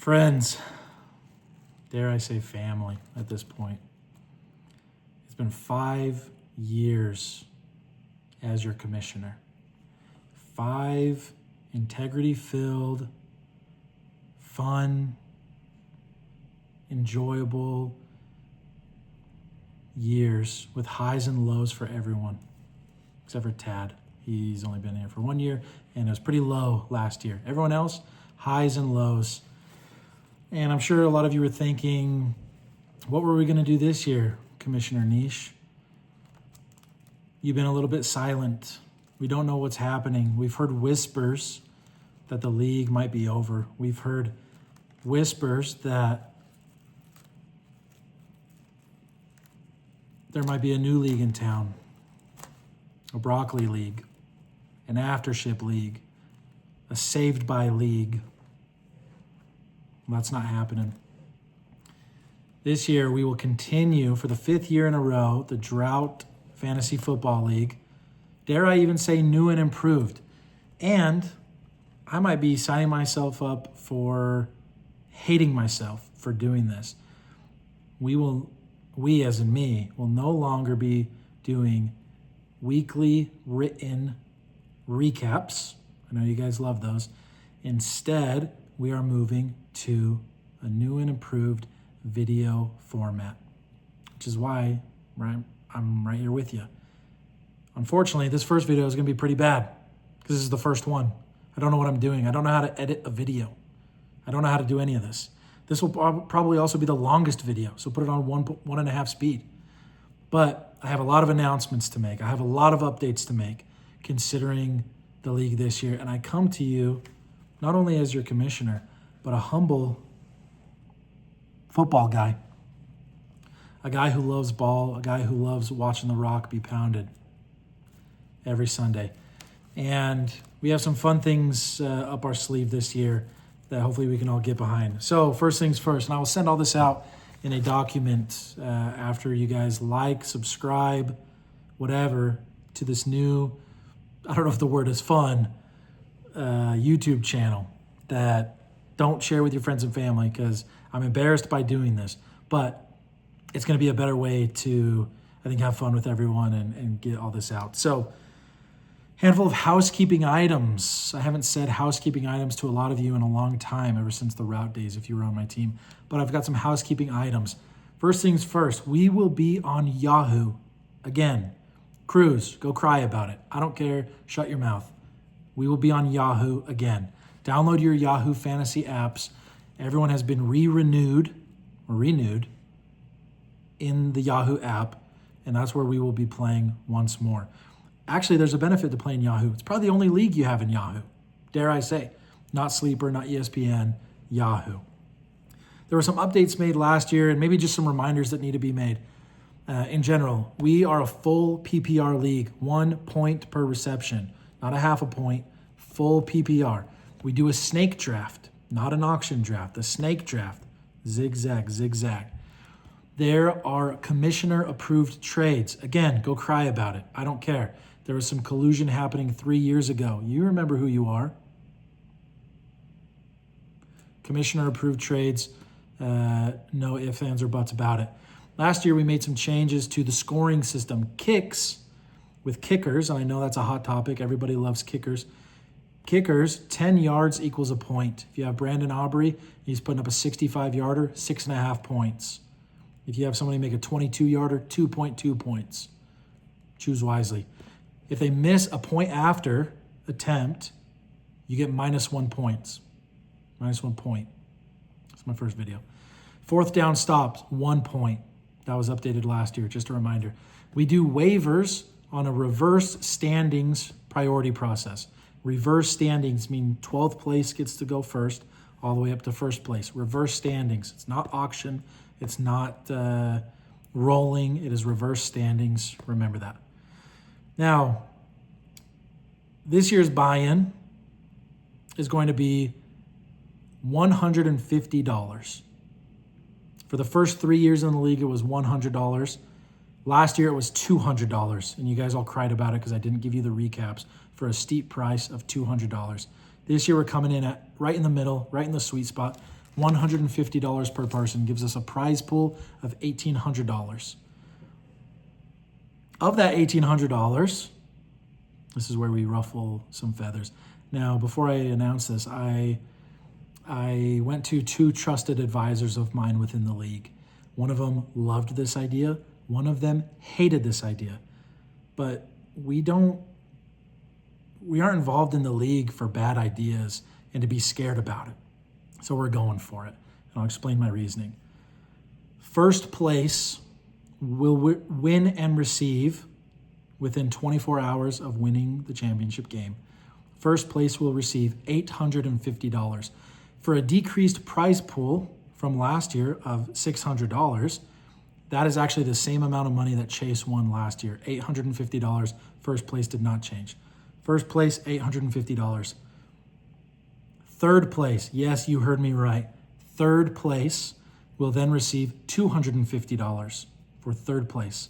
Friends, dare I say family at this point. It's been 5 years as your commissioner. 5 integrity-filled, fun, enjoyable years with highs and lows for everyone, except for Tad. He's only been here for 1 year, and it was pretty low last year. Everyone else, highs and lows. And I'm sure a lot of you were thinking, what were we going to do this year, Commissioner Niche? You've been a little bit silent. We don't know what's happening. We've heard whispers that the league might be over. We've heard whispers that there might be a new league in town, a broccoli league, an aftership league, a saved by league. Well, that's not happening. This year, we will continue for the 5th year in a row, the Drought Fantasy Football League. Dare I even say new and improved. And I might be signing myself up for hating myself for doing this. We as in me, will no longer be doing weekly written recaps. I know you guys love those. Instead, we are moving to a new and improved video format, which is why I'm right here with you. Unfortunately, this first video is going to be pretty bad because this is the first one. I don't know what I'm doing. I don't know how to edit a video. I don't know how to do any of this. This will probably also be the longest video, so put it on 1.5 speed. But I have a lot of announcements to make. I have a lot of updates to make considering the league this year. And I come to you not only as your commissioner, but a humble football guy. A guy who loves ball, a guy who loves watching the rock be pounded every Sunday. And we have some fun things up our sleeve this year that hopefully we can all get behind. So first things first, and I will send all this out in a document after you guys like, subscribe, whatever, to this new, I don't know if the word is fun, YouTube channel that don't share with your friends and family because I'm embarrassed by doing this, but it's going to be a better way to, I think, have fun with everyone and get all this out. So handful of housekeeping items. I haven't said housekeeping items to a lot of you in a long time, ever since the route days, if you were on my team. But I've got some housekeeping items. First things first, we will be on Yahoo. Again, Cruz, go cry about it. I don't care. Shut your mouth. We will be on Yahoo again. Download your Yahoo Fantasy apps. Everyone has been renewed in the Yahoo app, and that's where we will be playing once more. Actually, there's a benefit to playing Yahoo. It's probably the only league you have in Yahoo, dare I say. Not Sleeper, not ESPN, Yahoo. There were some updates made last year and maybe just some reminders that need to be made. In general, we are a full PPR league, 1 point per reception, not a half a point, full PPR. We do a snake draft, not an auction draft, a snake draft, zigzag, zigzag. There are commissioner-approved trades. Again, go cry about it. I don't care. There was some collusion happening 3 years ago. You remember who you are. Commissioner-approved trades, no ifs, ands, or buts about it. Last year, we made some changes to the scoring system. Kicks with kickers, and I know that's a hot topic. Everybody loves kickers. Kickers, 10 yards equals a point. If you have Brandon Aubrey, he's putting up a 65-yarder, 6.5 points. If you have somebody make a 22-yarder, 2.2 points. Choose wisely. If they miss a point after attempt, you get -1 points. -1 point. That's my first video. 4th down stops, 1 point. That was updated last year, just a reminder. We do waivers on a reverse standings priority process. Reverse standings mean 12th place gets to go first, all the way up to first place. Reverse standings. It's not auction. It's not rolling. It is reverse standings. Remember that. Now, this year's buy-in is going to be $150. For the first 3 years in the league, it was $100. Last year, it was $200, and you guys all cried about it because I didn't give you the recaps for a steep price of $200. This year, we're coming in at right in the middle, right in the sweet spot, $150 per person gives us a prize pool of $1,800. Of that $1,800, this is where we ruffle some feathers. Now, before I announce this, I went to 2 trusted advisors of mine within the league. One of them loved this idea. One of them hated this idea. But we aren't involved in the league for bad ideas and to be scared about it. So we're going for it. And I'll explain my reasoning. First place will win and receive within 24 hours of winning the championship game. First place will receive $850. For a decreased prize pool from last year of $600, that is actually the same amount of money that Chase won last year, $850. First place did not change. First place, $850. Third place, yes, you heard me right. Third place will then receive $250 for third place.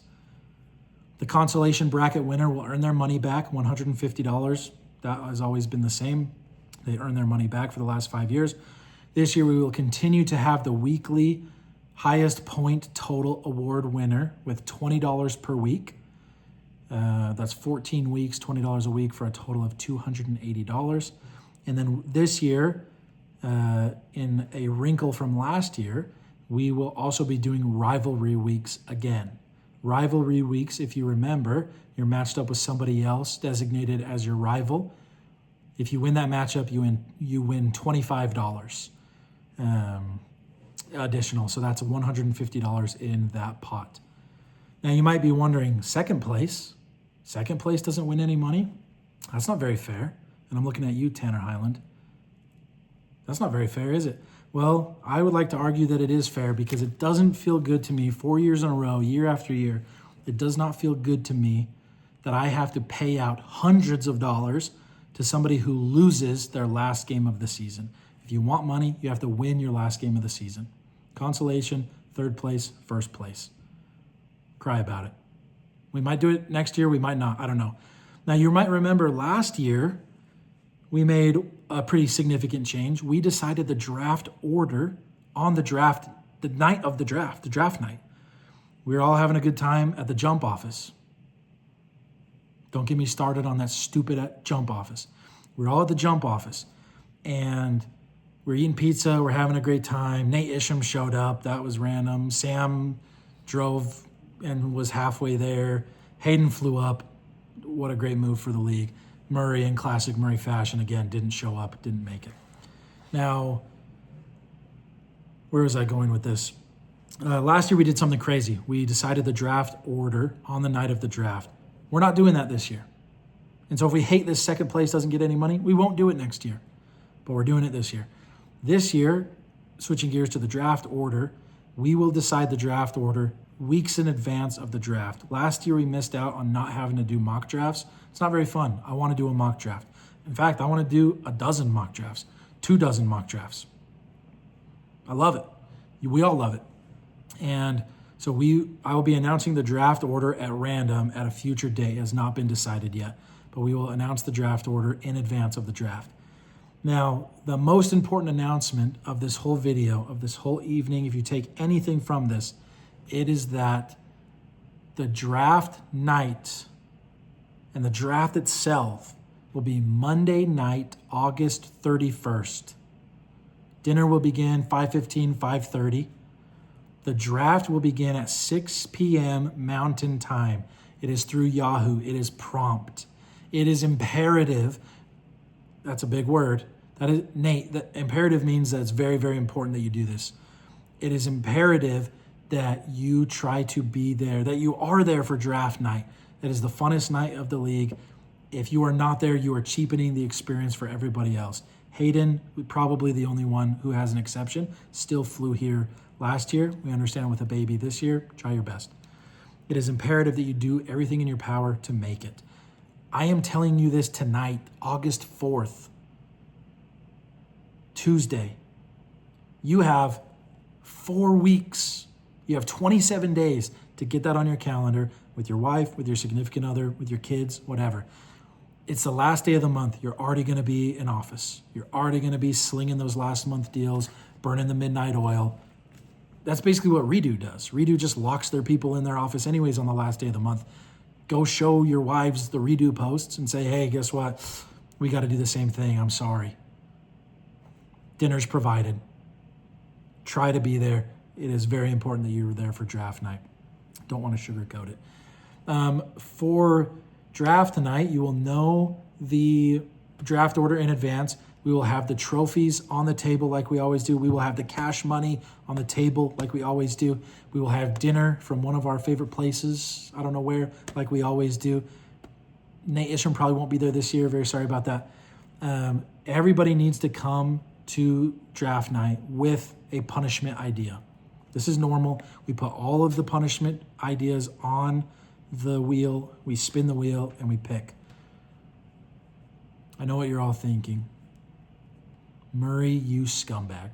The consolation bracket winner will earn their money back, $150. That has always been the same. They earn their money back for the last 5 years. This year, we will continue to have the weekly highest point total award winner with $20 per week. That's 14 weeks, $20 a week for a total of $280. And then this year, in a wrinkle from last year, we will also be doing rivalry weeks again. Rivalry weeks, if you remember, you're matched up with somebody else designated as your rival. If you win that matchup, you win $25 additional. So that's $150 in that pot. Now you might be wondering, second place doesn't win any money? That's not very fair. And I'm looking at you, Tanner Highland. That's not very fair, is it? Well, I would like to argue that it is fair because it doesn't feel good to me 4 years in a row, year after year. It does not feel good to me that I have to pay out hundreds of dollars to somebody who loses their last game of the season. If you want money, you have to win your last game of the season. Consolation, third place, first place. Cry about it. We might do it next year, we might not, I don't know. Now, you might remember last year, we made a pretty significant change. We decided the draft order on the night of the draft night. We were all having a good time at the jump office. Don't get me started on that stupid jump office. We're all at the jump office, and we're eating pizza. We're having a great time. Nate Isham showed up. That was random. Sam drove and was halfway there. Hayden flew up. What a great move for the league. Murray, in classic Murray fashion, again, didn't show up, didn't make it. Now, where was I going with this? Last year we did something crazy. We decided the draft order on the night of the draft. We're not doing that this year. And so if we hate this second place doesn't get any money, we won't do it next year. But we're doing it this year. This year, switching gears to the draft order, we will decide the draft order weeks in advance of the draft. Last year we missed out on not having to do mock drafts. It's not very fun. I want to do a mock draft. In fact, I want to do a dozen mock drafts, 24 mock drafts. I love it. We all love it. And so I will be announcing the draft order at random at a future date. It has not been decided yet, but we will announce the draft order in advance of the draft. Now, the most important announcement of this whole video, of this whole evening, if you take anything from this, it is that the draft night and the draft itself will be Monday night, August 31st. Dinner will begin 5:15, 5:30. The draft will begin at 6 p.m. Mountain Time. It is through Yahoo. It is prompt. It is imperative. That's a big word. That is, Nate, that imperative means that it's very, very important that you do this. It is imperative that you try to be there, that you are there for draft night. That is the funnest night of the league. If you are not there, you are cheapening the experience for everybody else. Hayden, probably the only one who has an exception, still flew here last year. We understand with a baby this year. Try your best. It is imperative that you do everything in your power to make it. I am telling you this tonight, August 4th, Tuesday. You have 4 weeks. You have 27 days to get that on your calendar with your wife, with your significant other, with your kids, whatever. It's the last day of the month. You're already going to be in office. You're already going to be slinging those last month deals, burning the midnight oil. That's basically what Redo does. Redo just locks their people in their office anyways on the last day of the month. Go show your wives the Redo posts and say, hey, guess what? We got to do the same thing. I'm sorry. Dinner's provided. Try to be there. It is very important that you're there for draft night. Don't want to sugarcoat it. For draft night, you will know the draft order in advance. We will have the trophies on the table like we always do. We will have the cash money on the table like we always do. We will have dinner from one of our favorite places, I don't know where, like we always do. Nate Isham probably won't be there this year. Very sorry about that. Everybody needs to come to draft night with a punishment idea. This is normal. We put all of the punishment ideas on the wheel. We spin the wheel and we pick. I know what you're all thinking. Murray, you scumbag.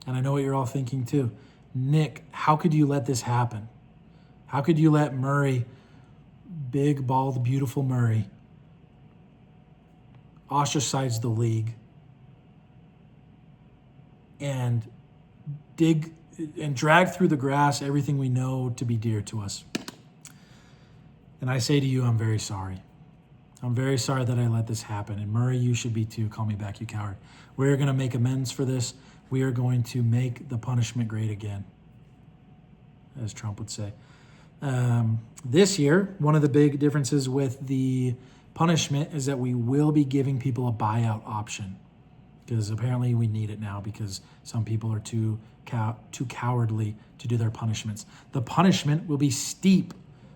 And I know what you're all thinking too. Nick, how could you let this happen? How could you let Murray, big, bald, beautiful Murray, ostracize the league and dig and drag through the grass everything we know to be dear to us? And I say to you, I'm very sorry. I'm very sorry that I let this happen. And Murray, you should be too. Call me back, you coward. We're going to make amends for this. We are going to make the punishment great again, as Trump would say. This year, one of the big differences with the punishment is that we will be giving people a buyout option, because apparently we need it now because some people are too cowardly to do their punishments. The punishment will be steep.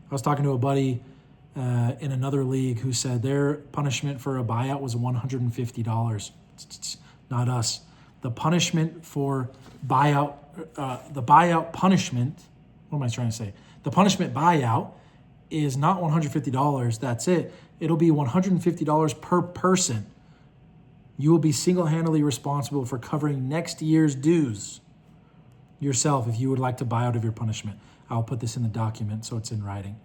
I was talking to a buddy in another league who said their punishment for a buyout was $150. It's not us. The punishment for buyout, the buyout punishment, what am I trying to say? The punishment buyout is not $150. That's it. It'll be $150 per person. You will be single-handedly responsible for covering next year's dues yourself if you would like to buy out of your punishment. I'll put this in the document so it's in writing.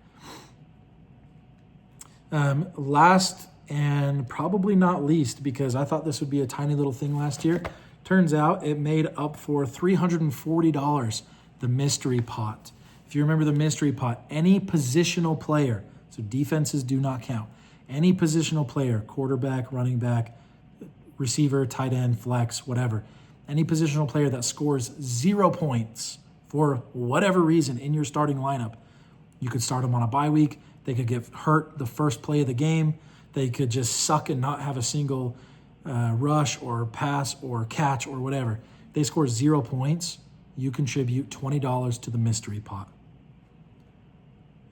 Last and probably not least, because I thought this would be a tiny little thing last year, turns out it made up for $340, the mystery pot. If you remember the mystery pot, any positional player, so defenses do not count, any positional player, quarterback, running back, receiver, tight end, flex, whatever, any positional player that scores 0 points for whatever reason in your starting lineup, you could start them on a bye week. They could get hurt the first play of the game. They could just suck and not have a single rush or pass or catch or whatever. If they score 0 points, you contribute $20 to the mystery pot.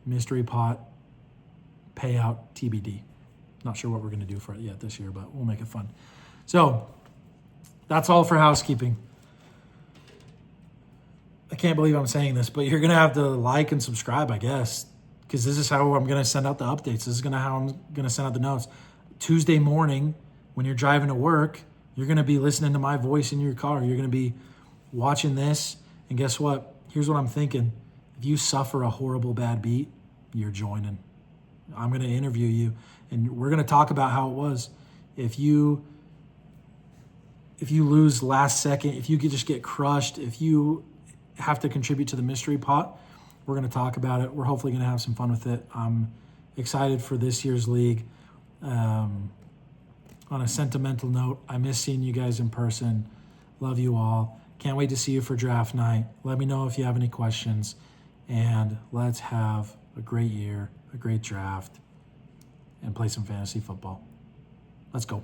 Mystery pot, payout, TBD. Not sure what we're going to do for it yet this year, but we'll make it fun. So that's all for housekeeping. I can't believe I'm saying this, but you're going to have to like and subscribe, I guess, because this is how I'm going to send out the updates. This is how I'm going to send out the notes. Tuesday morning, when you're driving to work, you're going to be listening to my voice in your car. You're going to be watching this. And guess what? Here's what I'm thinking. If you suffer a horrible bad beat, you're joining. I'm going to interview you, and we're going to talk about how it was. If you lose last second, if you could just get crushed, if you have to contribute to the mystery pot, we're going to talk about it. We're hopefully going to have some fun with it. I'm excited for this year's league. On a sentimental note, I miss seeing you guys in person. Love you all. Can't wait to see you for draft night. Let me know if you have any questions. And let's have a great year, a great draft, and play some fantasy football. Let's go.